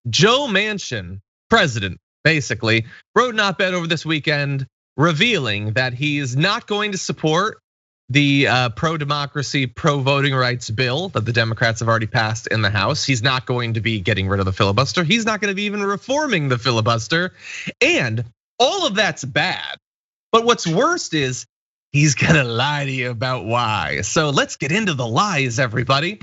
Joe Manchin, president, basically, wrote an op-ed over this weekend revealing that he is not going to support the pro-democracy, pro-voting rights bill that the Democrats have already passed in the House. He's not going to be getting rid of the filibuster. He's not going to be even reforming the filibuster. And all of that's bad. But what's worst is he's gonna lie to you about why. So let's get into the lies, everybody.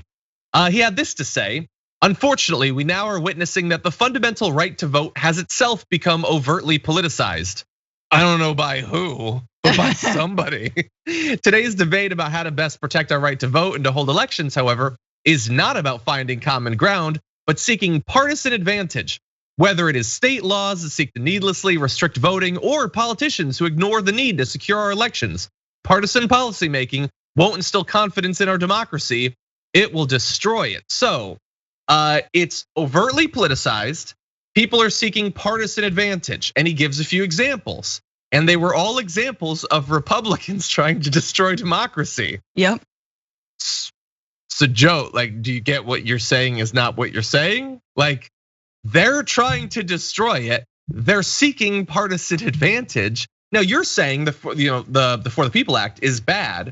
He had this to say: unfortunately, we now are witnessing that the fundamental right to vote has itself become overtly politicized. I don't know by who, but by somebody. Today's debate about how to best protect our right to vote and to hold elections, however, is not about finding common ground, but seeking partisan advantage. Whether it is state laws that seek to needlessly restrict voting or politicians who ignore the need to secure our elections, partisan policymaking won't instill confidence in our democracy. It will destroy it. So it's overtly politicized. People are seeking partisan advantage, and he gives a few examples. And they were all examples of Republicans trying to destroy democracy. Yep. So Joe, like, do you get what you're saying is not what you're saying? Like, they're trying to destroy it. They're seeking partisan advantage. Now you're saying the For the People Act is bad.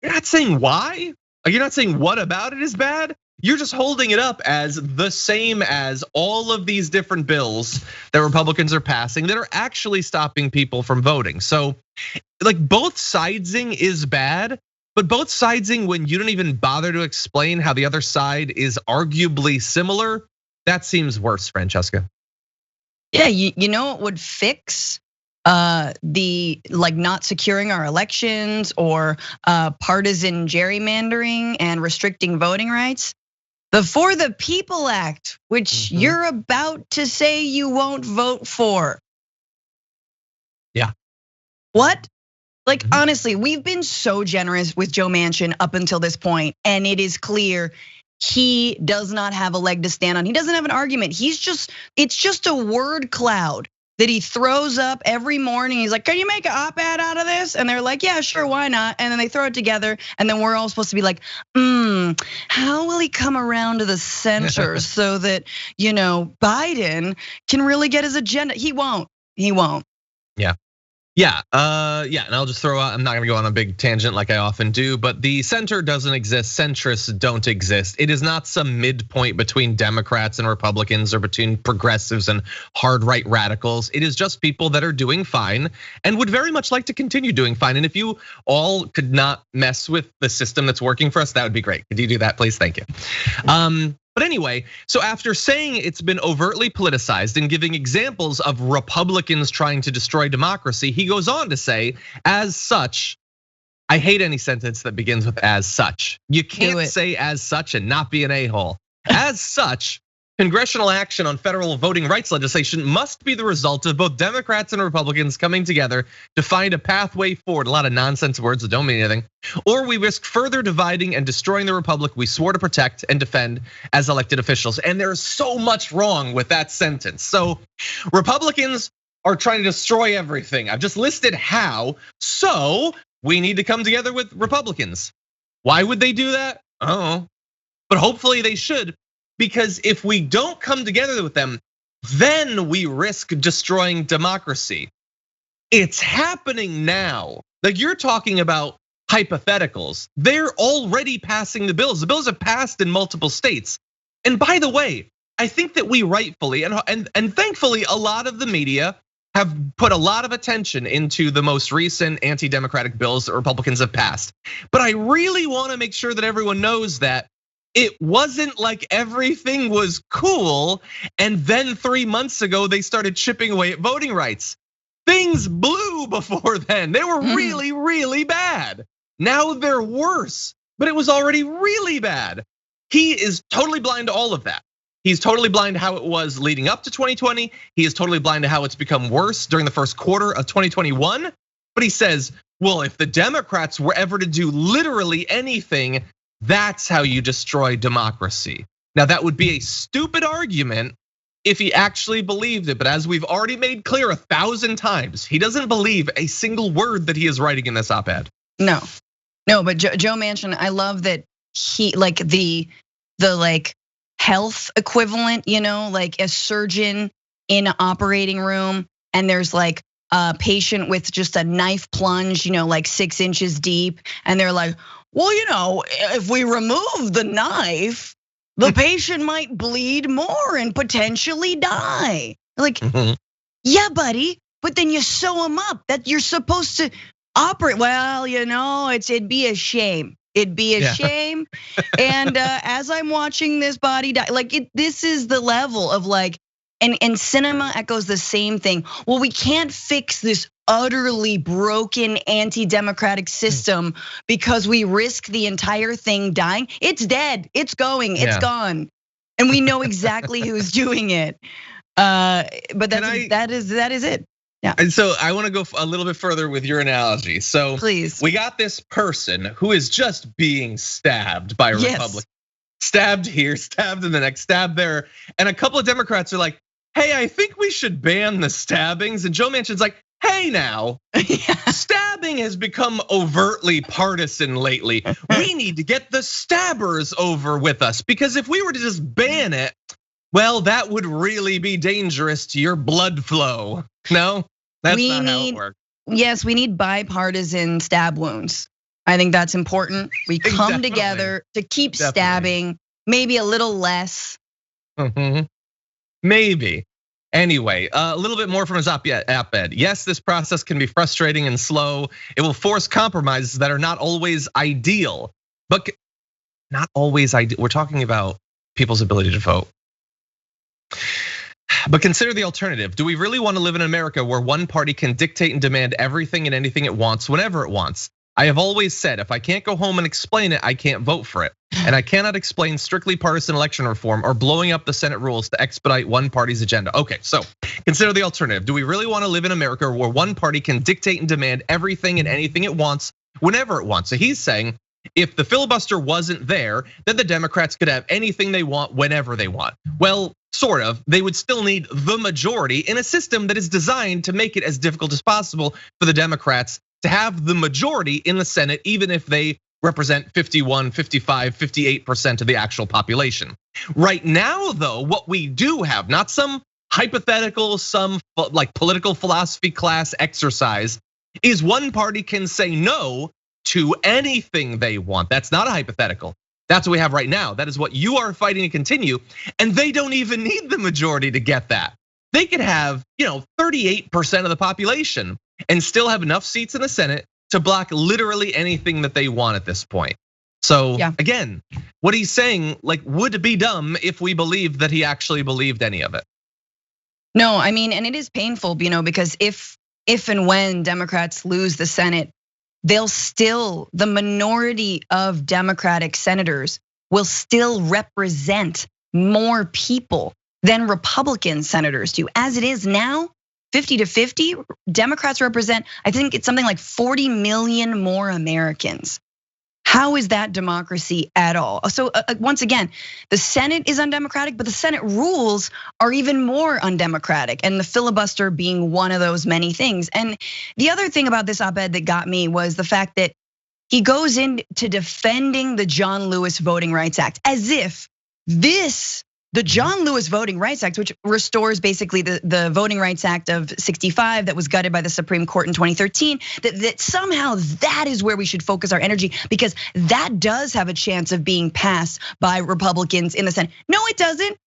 You're not saying why. You're not saying what about it is bad. You're just holding it up as the same as all of these different bills that Republicans are passing that are actually stopping people from voting. So, like, both sidesing is bad, but both sidesing when you don't even bother to explain how the other side is arguably similar, that seems worse, Francesca. Yeah, you know what would fix the not securing our elections or partisan gerrymandering and restricting voting rights? The For the People Act, which you're about to say you won't vote for. Yeah. What? Like, honestly, we've been so generous with Joe Manchin up until this point, and it is clear he does not have a leg to stand on. He doesn't have an argument. It's just a word cloud that he throws up every morning. He's like, can you make an op-ed out of this? And they're like, yeah, sure, why not? And then they throw it together, and then we're all supposed to be like, how will he come around to the center so that Biden can really get his agenda? He won't. Yeah, and I'll just throw out, I'm not gonna go on a big tangent like I often do, but the center doesn't exist, centrists don't exist. It is not some midpoint between Democrats and Republicans or between progressives and hard right radicals. It is just people that are doing fine and would very much like to continue doing fine. And if you all could not mess with the system that's working for us, that would be great. Could you do that, please? Thank you. But anyway, so after saying it's been overtly politicized and giving examples of Republicans trying to destroy democracy, he goes on to say, as such, I hate any sentence that begins with as such. You can't say as such and not be an a-hole. As such, congressional action on federal voting rights legislation must be the result of both Democrats and Republicans coming together to find a pathway forward. A lot of nonsense words that don't mean anything. Or we risk further dividing and destroying the republic we swore to protect and defend as elected officials. And there's so much wrong with that sentence. So Republicans are trying to destroy everything. I've just listed how. So we need to come together with Republicans. Why would they do that? Oh, but hopefully they should. Because if we don't come together with them, then we risk destroying democracy. It's happening now. Like, you're talking about hypotheticals. They're already passing the bills. The bills have passed in multiple states. And by the way, I think that we rightfully and thankfully a lot of the media have put a lot of attention into the most recent anti-democratic bills that Republicans have passed. But I really want to make sure that everyone knows that it wasn't like everything was cool, and then 3 months ago they started chipping away at voting rights. Things blew before then. They were really, really bad. Now they're worse, but it was already really bad. He is totally blind to all of that. He's totally blind to how it was leading up to 2020. He is totally blind to how it's become worse during the first quarter of 2021. But he says, well, if the Democrats were ever to do literally anything, that's how you destroy democracy. Now, that would be a stupid argument if he actually believed it. But as we've already made clear 1,000 times, he doesn't believe a single word that he is writing in this op-ed. No, but Joe Manchin, I love that he the health equivalent, like a surgeon in an operating room, and there's like a patient with just a knife plunge, like 6 inches deep, and they're like, well, if we remove the knife, the patient might bleed more and potentially die. Like, yeah, buddy, but then you sew them up. That you're supposed to operate. Well, it'd be a shame. It'd be a shame. And as I'm watching this body die, this is the level of like, and cinema echoes the same thing. Well, we can't fix this utterly broken anti-democratic system because we risk the entire thing dying. It's dead, it's going, it's gone. And we know exactly who's doing it. But that is it. Yeah. And so I want to go a little bit further with your analogy. So please, we got this person who is just being stabbed by a Republican. Stabbed here, stabbed in the neck, stabbed there. And a couple of Democrats are like, hey, I think we should ban the stabbings. And Joe Manchin's like, hey now, stabbing has become overtly partisan lately. We need to get the stabbers over with us, because if we were to just ban it, well, that would really be dangerous to your blood flow. No, that's not how it works. Yes, we need bipartisan stab wounds. I think that's important. We come together to keep stabbing, maybe a little less. Maybe. Anyway, a little bit more from his op-ed. Yes, this process can be frustrating and slow. It will force compromises that are not always ideal, but not always ideal. We're talking about people's ability to vote. But consider the alternative. Do we really want to live in America where one party can dictate and demand everything and anything it wants whenever it wants? I have always said, if I can't go home and explain it, I can't vote for it. And I cannot explain strictly partisan election reform or blowing up the Senate rules to expedite one party's agenda. Okay, so consider the alternative. Do we really want to live in America where one party can dictate and demand everything and anything it wants whenever it wants? So he's saying, if the filibuster wasn't there, then the Democrats could have anything they want whenever they want. Well, sort of. They would still need the majority in a system that is designed to make it as difficult as possible for the Democrats to have the majority in the Senate, even if they represent 51, 55, 58% of the actual population. Right now, though, what we do have, not some hypothetical, some like political philosophy class exercise, is one party can say no to anything they want. That's not a hypothetical. That's what we have right now. That is what you are fighting to continue. And they don't even need the majority to get that. They could have, 38% of the population and still have enough seats in the Senate to block literally anything that they want at this point. So again, what he's saying would be dumb if we believed that he actually believed any of it. No, I mean, and it is painful, because if and when Democrats lose the Senate, the minority of Democratic senators will still represent more people than Republican senators do. As it is now, 50-50, Democrats represent, I think it's something like 40 million more Americans. How is that democracy at all? So once again, the Senate is undemocratic, but the Senate rules are even more undemocratic, and the filibuster being one of those many things. And the other thing about this op-ed that got me was the fact that he goes into defending the John Lewis Voting Rights Act as if the John Lewis Voting Rights Act, which restores basically the Voting Rights Act of 65 that was gutted by the Supreme Court in 2013, that somehow that is where we should focus our energy, because that does have a chance of being passed by Republicans in the Senate. No, it doesn't.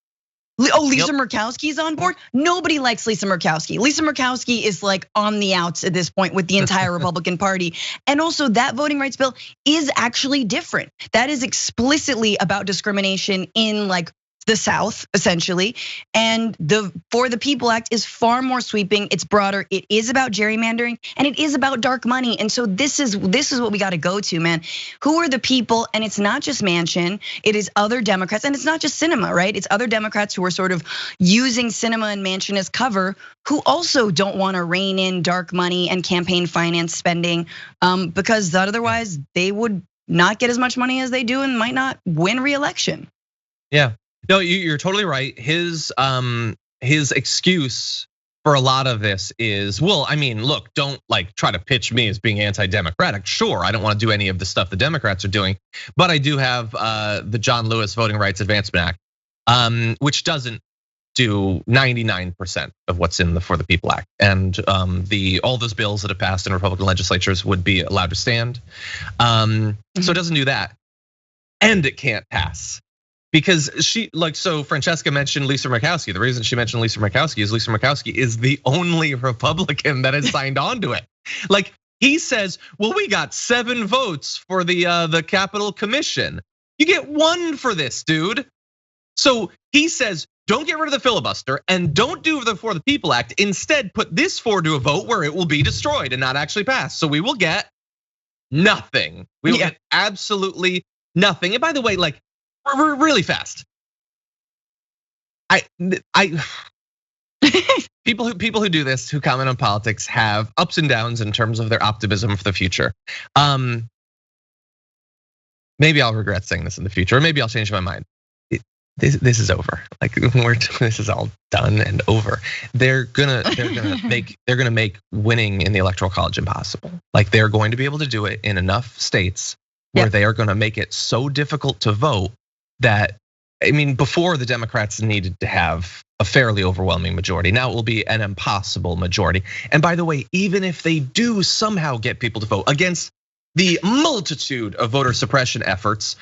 Oh, Lisa Murkowski's on board. Nobody likes Lisa Murkowski. Lisa Murkowski is on the outs at this point with the entire Republican Party. And also that voting rights bill is actually different. That is explicitly about discrimination in the South, essentially. And the For the People Act is far more sweeping, it's broader, it is about gerrymandering, and it is about dark money. And so this is what we gotta go to, man. Who are the people? And it's not just Manchin, it is other Democrats, and it's not just Sinema, right? It's other Democrats who are sort of using Sinema and Manchin as cover, who also don't wanna rein in dark money and campaign finance spending, because otherwise they would not get as much money as they do and might not win re-election. Yeah. No, you're totally right. His excuse for a lot of this is, well, I mean, look, don't try to pitch me as being anti-democratic. Sure, I don't want to do any of the stuff the Democrats are doing, but I do have the John Lewis Voting Rights Advancement Act. which doesn't do 99% of what's in the For the People Act. And all those bills that have passed in Republican legislatures would be allowed to stand. So it doesn't do that. And it can't pass. Because so Francesca mentioned Lisa Murkowski. The reason she mentioned Lisa Murkowski is the only Republican that has signed on to it. Like he says, well, we got 7 votes for the Capitol Commission. You get 1 for this, dude. So he says, don't get rid of the filibuster and don't do the For the People Act. Instead, put this forward to a vote where it will be destroyed and not actually pass. So we will get nothing. We will get absolutely nothing. And by the way, like we're really fast. People who do this, who comment on politics, have ups and downs in terms of their optimism for the future. Maybe I'll regret saying this in the future, or maybe I'll change my mind. This is over. Like this is all done and over. They're gonna make winning in the Electoral College impossible. Like they're going to be able to do it in enough states where they are going to make it so difficult to vote that, I mean, before the Democrats needed to have a fairly overwhelming majority. Now it will be an impossible majority. And by the way, even if they do somehow get people to vote against the multitude of voter suppression efforts,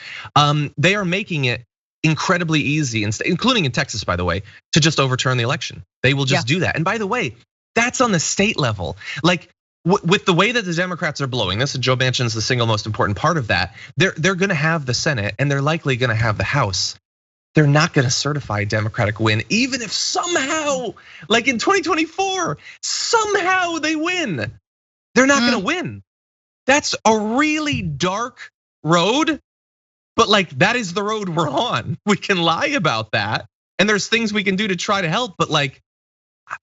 they are making it incredibly easy, including in Texas, by the way, to just overturn the election. They will just do that. And by the way, that's on the state level. Like with the way that the Democrats are blowing this, and Joe Manchin is the single most important part of that, they're gonna have the Senate and they're likely gonna have the House. They're not gonna certify a Democratic win, even if somehow, like in 2024, somehow they win. They're not gonna win. That's a really dark road. But like that is the road we're on. We can lie about that, and there's things we can do to try to help. But like,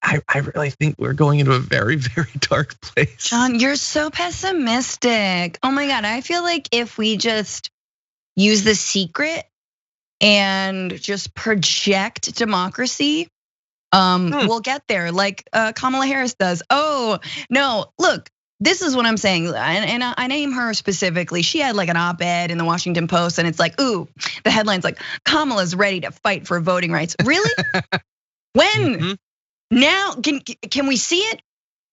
I really think we're going into a very, very dark place. John, you're so pessimistic. Oh my God, I feel like if we just use The Secret and just project democracy, we'll get there. Like Kamala Harris does. Oh no, look. This is what I'm saying, and I name her specifically. She had like an op-ed in the Washington Post, and it's like, ooh, the headline's like, Kamala's ready to fight for voting rights. Really? When? Now, can we see it?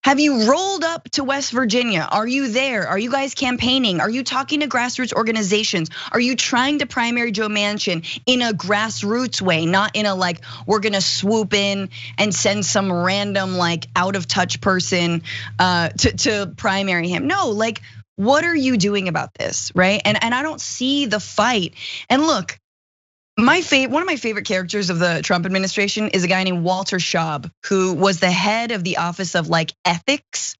Have you rolled up to West Virginia? Are you there? Are you guys campaigning? Are you talking to grassroots organizations? Are you trying to primary Joe Manchin in a grassroots way, not in a like, we're gonna swoop in and send some random like out of touch person to primary him? No, like what are you doing about this, right? And I don't see the fight. And look, one of my favorite characters of the Trump administration is a guy named Walter Schaub, who was the head of the Office of like Ethics,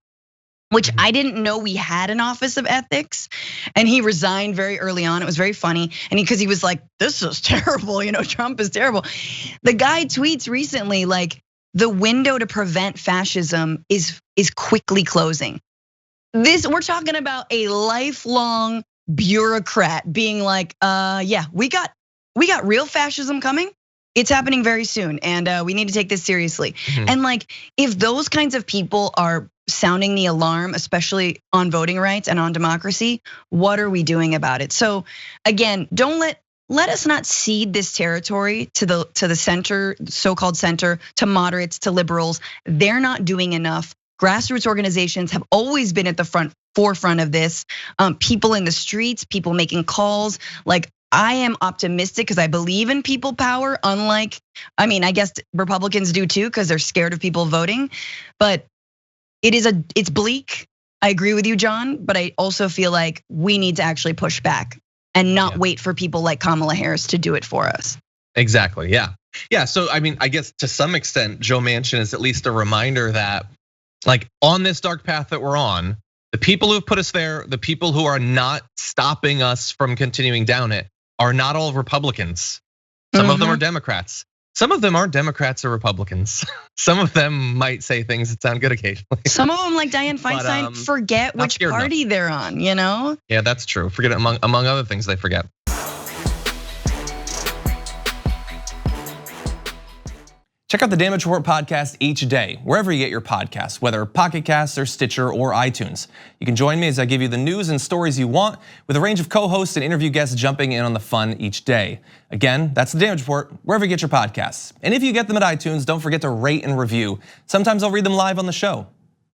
which I didn't know we had an Office of Ethics, and he resigned very early on. It was very funny, and because he was like, "This is terrible," Trump is terrible. The guy tweets recently like, "The window to prevent fascism is quickly closing." We're talking about a lifelong bureaucrat being like, "Yeah, we got real fascism coming. It's happening very soon, and we need to take this seriously." And like, if those kinds of people are sounding the alarm, especially on voting rights and on democracy, what are we doing about it? So again, don't let us not cede this territory to the center, so-called center, to moderates, to liberals. They're not doing enough. Grassroots organizations have always been at the forefront of this. People in the streets, people making calls, like. I am optimistic because I believe in people power, unlike, I guess Republicans do too, because they're scared of people voting. But it's bleak. I agree with you, John, but I also feel like we need to actually push back and not wait for people like Kamala Harris to do it for us. Exactly, yeah. So I guess to some extent, Joe Manchin is at least a reminder that like on this dark path that we're on, the people who have put us there, the people who are not stopping us from continuing down it, are not all Republicans. Some of them are Democrats. Some of them aren't Democrats or Republicans. Some of them might say things that sound good occasionally. Some of them, like Dianne Feinstein, forget which party they're on, Yeah, that's true. Forget among other things they forget. Check out the Damage Report podcast each day, wherever you get your podcasts, whether Pocket Casts or Stitcher or iTunes. You can join me as I give you the news and stories you want, with a range of co-hosts and interview guests jumping in on the fun each day. Again, that's the Damage Report, wherever you get your podcasts. And if you get them at iTunes, don't forget to rate and review. Sometimes I'll read them live on the show.